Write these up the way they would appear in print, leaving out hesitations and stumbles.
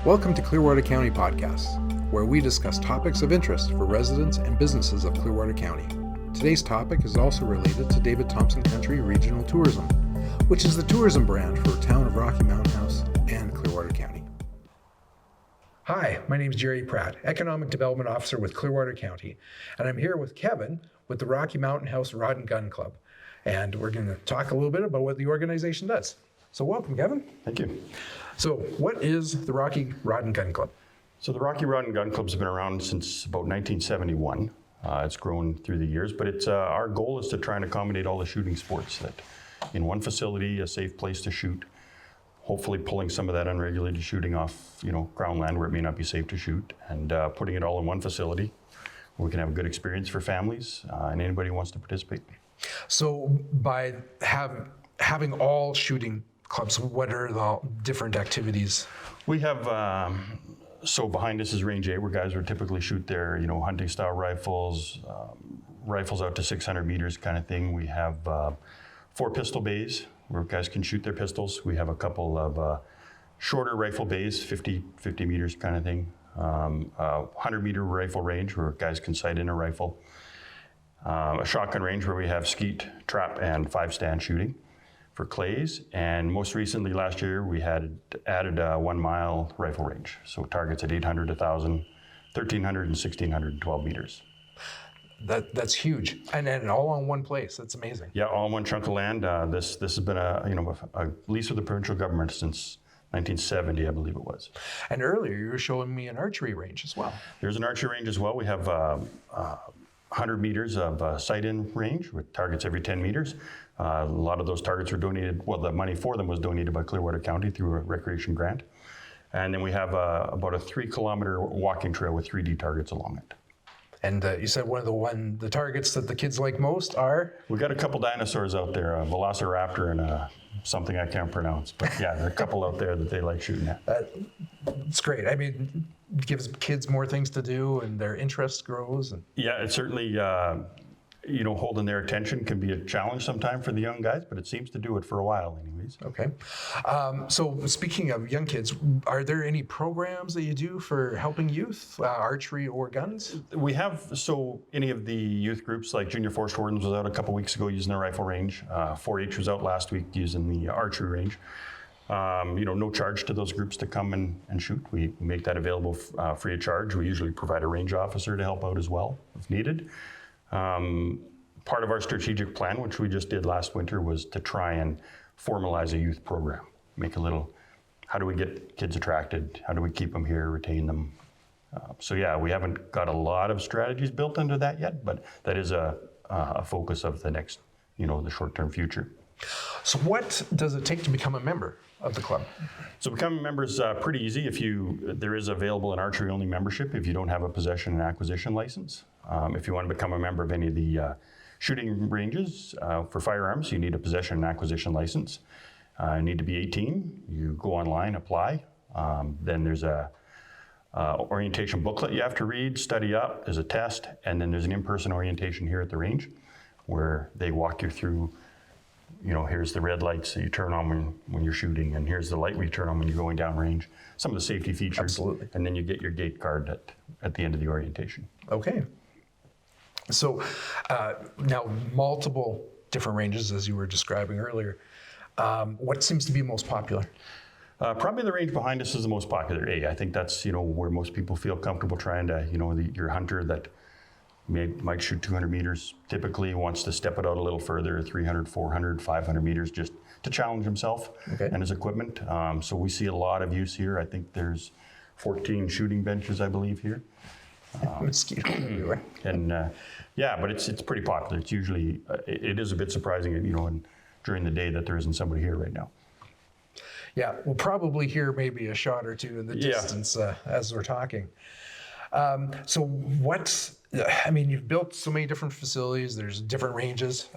Welcome to Clearwater County Podcasts, where we discuss topics of interest for residents and businesses of Clearwater County. Today's topic is also related to David Thompson Country Regional Tourism, which is the tourism brand for town of Rocky Mountain House and Clearwater County. Hi, my name is Jerry Pratt, Economic Development Officer with Clearwater County, and I'm here with Kevin with the Rocky Mountain House Rod and Gun Club. And we're going to talk a little bit about what the organization does. So welcome, Kevin. Thank you. So what is the Rocky Rod and Gun Club? So the Rocky Rod and Gun Club's been around since about 1971. It's grown through the years, but it's our goal is to try and accommodate all the shooting sports that in one facility, a safe place to shoot, hopefully pulling some of that unregulated shooting off, ground land where it may not be safe to shoot, and putting it all in one facility where we can have a good experience for families and anybody who wants to participate. So by having all shooting clubs, what are the different activities? We have, so behind us is Range 8, where guys would typically shoot their, hunting style rifles, rifles out to 600 meters kind of thing. We have 4 pistol bays where guys can shoot their pistols. We have a couple of shorter rifle bays, 50 meters kind of thing. 100 meter rifle range where guys can sight in a rifle. A shotgun range where we have skeet, trap, and 5-stand shooting for clays, and most recently last year we had added a 1 mile rifle range, so targets at 800, 1,000, 1,300, and 1,612 meters. That's huge, and all on one place. That's amazing. Yeah, all on one chunk of land. This has been a lease with the provincial government since 1970, I believe it was. And earlier you were showing me an archery range as well. There's an archery range as well. We have 100 meters of sight-in range with targets every 10 meters. A lot of those targets were donated, the money for them was donated by Clearwater County through a recreation grant. And then we have about a 3-kilometer walking trail with 3D targets along it. And you said one of the targets that the kids like most are? We got a couple dinosaurs out there, a velociraptor and something I can't pronounce. But yeah, there are a couple out there that they like shooting at. It's great. I mean, it gives kids more things to do and their interest grows. Yeah, it certainly, holding their attention can be a challenge sometime for the young guys, but it seems to do it for a while anyways. Okay. So speaking of young kids, are there any programs that you do for helping youth, archery or guns? We have, so any of the youth groups like Junior Forest Wardens was out a couple weeks ago using their rifle range. 4-H was out last week using the archery range. No charge to those groups to come and shoot. We make that available free of charge. We usually provide a range officer to help out as well if needed. Part of our strategic plan, which we just did last winter, was to try and formalize a youth program. Make a little, how do we get kids attracted? How do we keep them here, retain them? We haven't got a lot of strategies built into that yet, but that is a focus of the next, the short-term future. So what does it take to become a member of the club? So becoming a member is pretty easy. There is available an archery-only membership if you don't have a possession and acquisition license. If you want to become a member of any of the shooting ranges for firearms, you need a possession and acquisition license. You need to be 18. You go online, apply. Then there's a orientation booklet you have to read, study up. There's a test, and then there's an in-person orientation here at the range where they walk you through. Here's the red lights that you turn on when you're shooting, and here's the light we turn on when you're going down range. Some of the safety features. Absolutely. And then you get your gate card at the end of the orientation. Okay. So now multiple different ranges, as you were describing earlier. What seems to be most popular? Probably the range behind us is the most popular. I think that's where most people feel comfortable trying to, your hunter that might shoot 200 meters typically wants to step it out a little further, 300, 400, 500 meters, just to challenge himself and his equipment. So we see a lot of use here. I think there's 14 shooting benches, I believe, here. Mosquito everywhere. And but it's pretty popular. It's usually, it is a bit surprising, during the day that there isn't somebody here right now. Yeah, we'll probably hear maybe a shot or two in the distance as we're talking. You've built so many different facilities. There's different ranges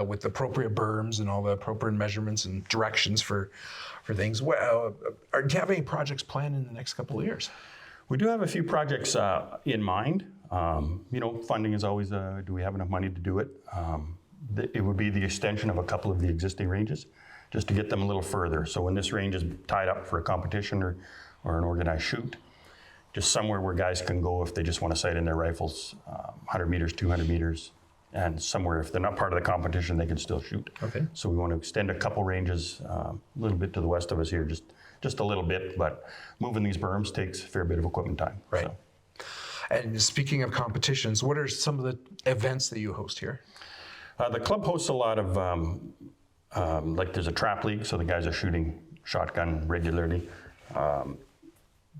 with appropriate berms and all the appropriate measurements and directions for things. Well, do you have any projects planned in the next couple of years? We do have a few projects in mind. Funding is always, do we have enough money to do it? It would be the extension of a couple of the existing ranges, just to get them a little further. So when this range is tied up for a competition or an organized shoot, just somewhere where guys can go if they just want to sight in their rifles, 100 meters, 200 meters, and somewhere if they're not part of the competition, they can still shoot. Okay. So we want to extend a couple ranges a little bit to the west of us here, just a little bit, but moving these berms takes a fair bit of equipment time. Right. So. And speaking of competitions, what are some of the events that you host here? The club hosts a lot of, like there's a trap league, so the guys are shooting shotgun regularly.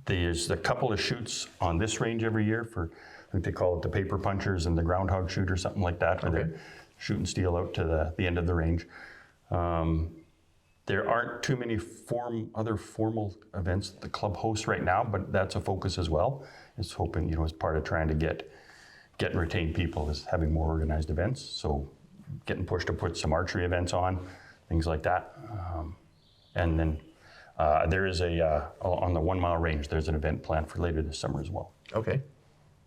There's a couple of shoots on this range every year for, I think they call it the paper punchers and the groundhog shoot or something like that, where they're shooting steel out to the end of the range. There aren't too many other formal events that the club hosts right now, but that's a focus as well. It's hoping, as part of trying to get and retain people is having more organized events. So getting pushed to put some archery events on, things like that. And then there is on the 1 mile range, there's an event planned for later this summer as well. Okay.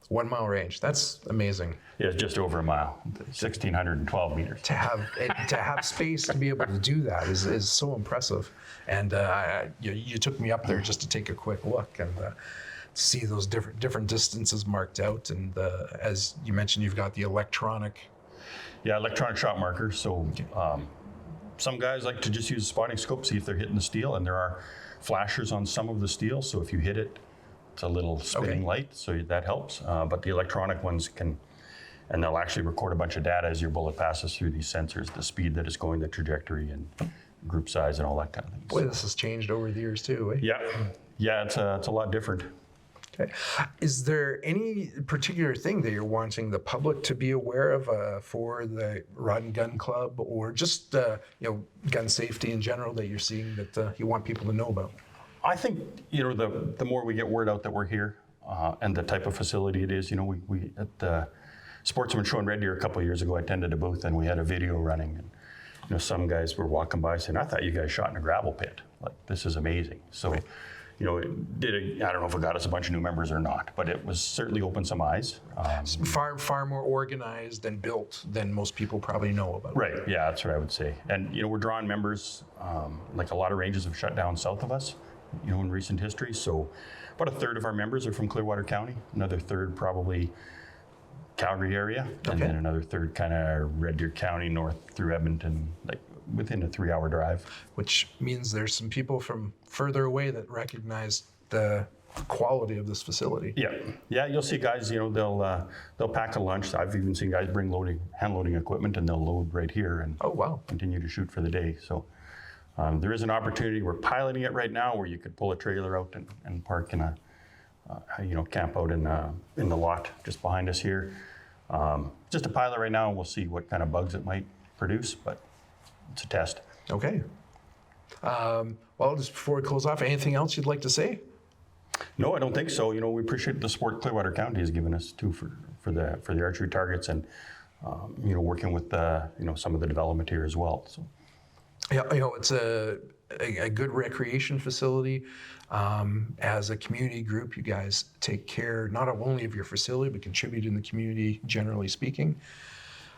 1 mile range. That's amazing. Yeah, it's just over a mile, 1,612 meters. To have space to be able to do that is so impressive. And you took me up there just to take a quick look and see those different distances marked out. And as you mentioned, you've got the electronic. Yeah, electronic shot markers. So some guys like to just use a spotting scope, see if they're hitting the steel, and there are flashers on some of the steel. So if you hit it, it's a little spinning light, so that helps. But the electronic ones can, and they'll actually record a bunch of data as your bullet passes through these sensors, the speed that it's going, the trajectory, and group size, and all that kind of thing. Boy, this has changed over the years too, eh? Yeah, it's a lot different. Okay. Is there any particular thing that you're wanting the public to be aware of for the Rod and Gun Club, or just gun safety in general that you're seeing that you want people to know about? I think the more we get word out that we're here and the type of facility it is. We at the Sportsman Show in Red Deer a couple of years ago, I attended a booth and we had a video running, and some guys were walking by saying, "I thought you guys shot in a gravel pit. Like, this is amazing." So. Right. I don't know if it got us a bunch of new members or not, but it was certainly opened some eyes. Far more organized and built than most people probably know about. Right, yeah, that's what I would say. And, we're drawing members, like a lot of ranges have shut down south of us, in recent history. So about a third of our members are from Clearwater County, another third probably Calgary area, and then another third kind of Red Deer County north through Edmonton, like within a 3-hour drive. Which means there's some people from further away that recognize the quality of this facility. Yeah, you'll see guys, they'll pack a lunch. I've even seen guys bring hand loading equipment, and they'll load right here and continue to shoot for the day. So there is an opportunity. We're piloting it right now where you could pull a trailer out and park in camp out in the lot just behind us here. Just a pilot right now, and we'll see what kind of bugs it might produce, but it's a test. Okay. Well, just before we close off, anything else you'd like to say? No, I don't think so. We appreciate the support Clearwater County has given us too for the archery targets, and working with some of the development here as well. So. Yeah, it's a good recreation facility. As a community group, you guys take care not only of your facility, but contribute in the community, generally speaking.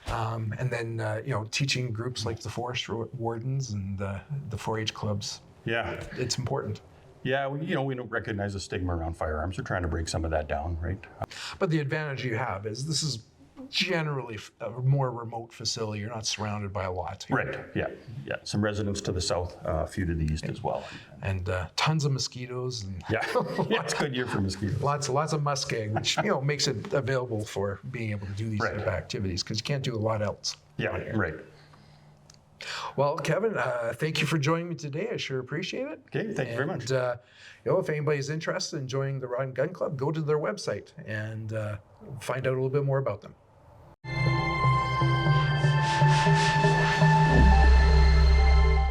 And then, teaching groups like the forest wardens and the 4-H clubs. Yeah. It's important. Yeah, we don't recognize the stigma around firearms. We're trying to break some of that down, right? But the advantage you have is this is generally a more remote facility. You're not surrounded by a lot. Right, yeah. Some residents to the south, a few to the east as well. And tons of mosquitoes. And it's a good year for mosquitoes. Lots of muskeg, which makes it available for being able to do these type of activities, because you can't do a lot else. Yeah, right. Well, Kevin, thank you for joining me today. I sure appreciate it. Okay, thank you very much. If anybody's interested in joining the Rod and Gun Club, go to their website and find out a little bit more about them.